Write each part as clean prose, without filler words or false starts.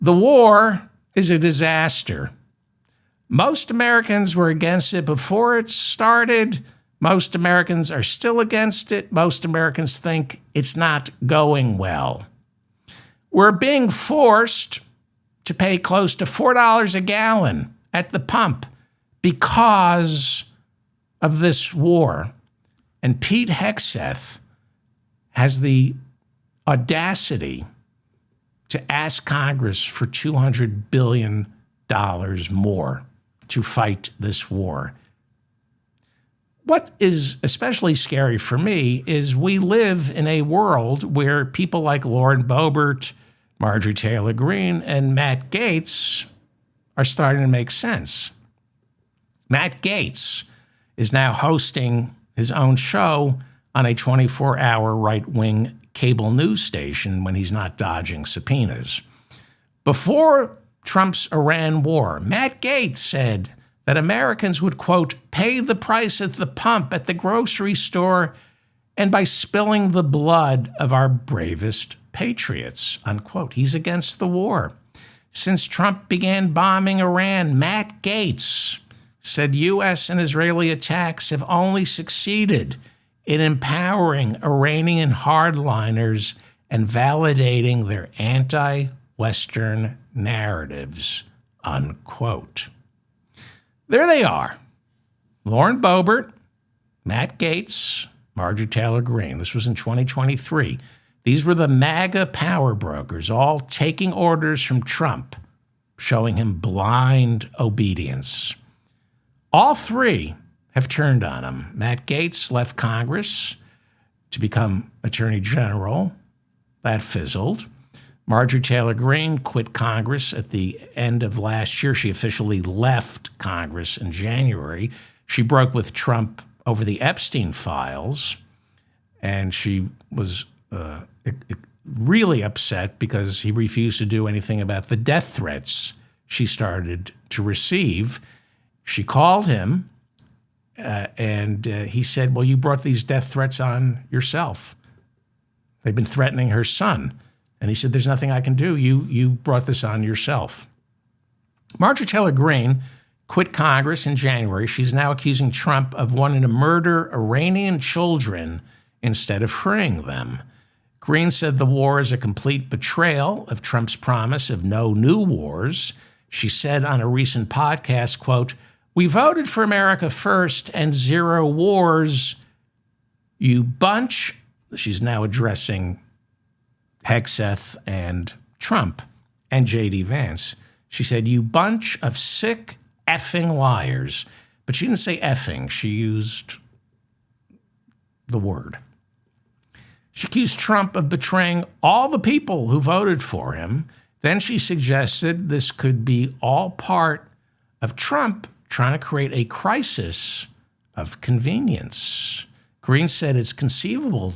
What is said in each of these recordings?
The war is a disaster. Most Americans were against it before it started. Most Americans are still against it. Most Americans think it's not going well. We're being forced to pay close to $4 a gallon at the pump because of this war. And Pete Hegseth has the audacity to ask Congress for $200 billion more to fight this war. What is especially scary for me is we live in a world where people like Lauren Boebert, Marjorie Taylor Greene, and Matt Gaetz are starting to make sense. Matt Gaetz is now hosting his own show on a 24-hour right-wing cable news station when he's not dodging subpoenas. Before Trump's Iran war, Matt Gaetz said that Americans would, quote, pay the price at the pump, at the grocery store, and by spilling the blood of our bravest patriots, unquote. He's against the war. Since Trump began bombing Iran, Matt Gaetz said U.S. and Israeli attacks have only succeeded in empowering Iranian hardliners and validating their anti-Western narratives, unquote. There they are. Lauren Boebert, Matt Gaetz, Marjorie Taylor Greene. This was in 2023. These were the MAGA power brokers, all taking orders from Trump, showing him blind obedience. All three have turned on him. Matt Gaetz left Congress to become Attorney General. That fizzled. Marjorie Taylor Greene quit Congress at the end of last year. She officially left Congress in January. She broke with Trump over the Epstein files, and she was really upset because he refused to do anything about the death threats she started to receive. She called him, and he said, well, you brought these death threats on yourself. They've been threatening her son. And he said, there's nothing I can do. You brought this on yourself. Marjorie Taylor Greene quit Congress in January. She's now accusing Trump of wanting to murder Iranian children instead of freeing them. Greene said the war is a complete betrayal of Trump's promise of no new wars. She said on a recent podcast, quote, we voted for America first and zero wars. You bunch. She's now addressing Hegseth and Trump and J.D. Vance. She said, you bunch of sick effing liars. But she didn't say effing. She used the word. She accused Trump of betraying all the people who voted for him. Then she suggested this could be all part of Trump trying to create a crisis of convenience. Greene said it's conceivable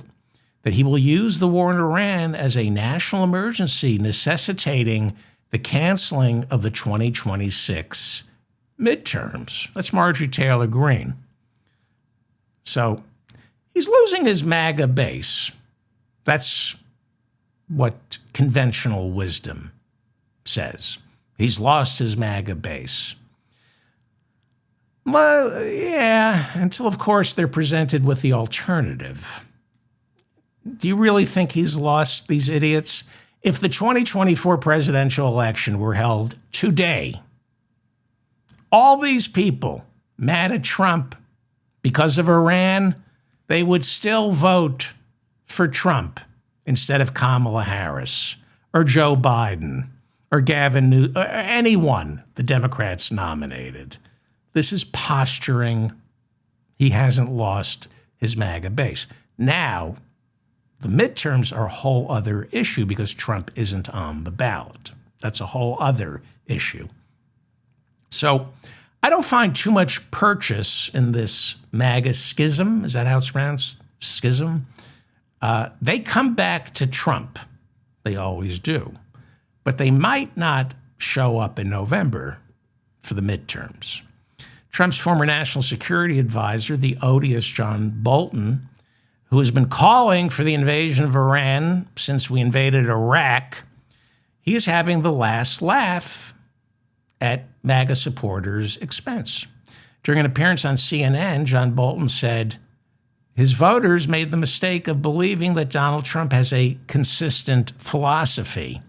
that he will use the war in Iran as a national emergency, necessitating the canceling of the 2026 midterms. That's Marjorie Taylor Greene. So he's losing his MAGA base. That's what conventional wisdom says. He's lost his MAGA base. Well, yeah, until, of course, they're presented with the alternative. Do you really think he's lost these idiots? If the 2024 presidential election were held today, all these people mad at Trump because of Iran, they would still vote for Trump instead of Kamala Harris or Joe Biden or Gavin Newsom, or anyone the Democrats nominated. This is posturing. He hasn't lost his MAGA base. Now, the midterms are a whole other issue because Trump isn't on the ballot. That's a whole other issue. So I don't find too much purchase in this MAGA schism. Is that how it's pronounced? Schism? They come back to Trump. They always do. But they might not show up in November for the midterms. Trump's former national security advisor, the odious John Bolton, who has been calling for the invasion of Iran since we invaded Iraq, he is having the last laugh at MAGA supporters' expense. During an appearance on CNN, John Bolton said his voters made the mistake of believing that Donald Trump has a consistent philosophy.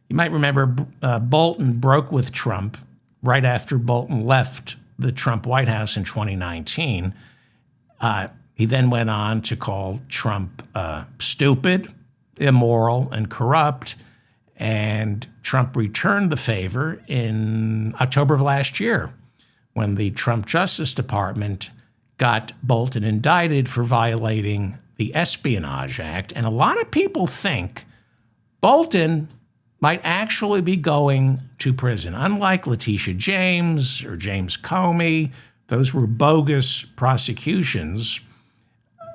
You might remember Bolton broke with Trump right after Bolton left the Trump White House in 2019. He then went on to call Trump stupid, immoral, and corrupt. And Trump returned the favor in October of last year when the Trump Justice Department got Bolton indicted for violating the Espionage Act. And a lot of people think Bolton might actually be going to prison. Unlike Letitia James or James Comey, those were bogus prosecutions.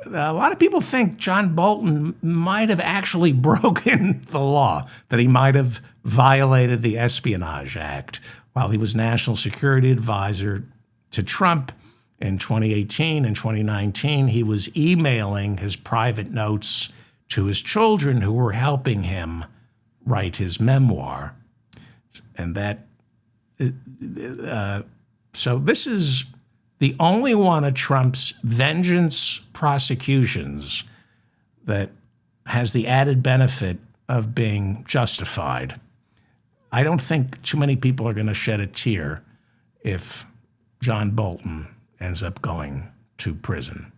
A lot of people think John Bolton might have actually broken the law, that he might have violated the Espionage Act while he was National Security Advisor to Trump in 2018 and 2019. He was emailing his private notes to his children who were helping him write his memoir. And so this is the only one of Trump's vengeance prosecutions that has the added benefit of being justified. I don't think too many people are going to shed a tear if John Bolton ends up going to prison.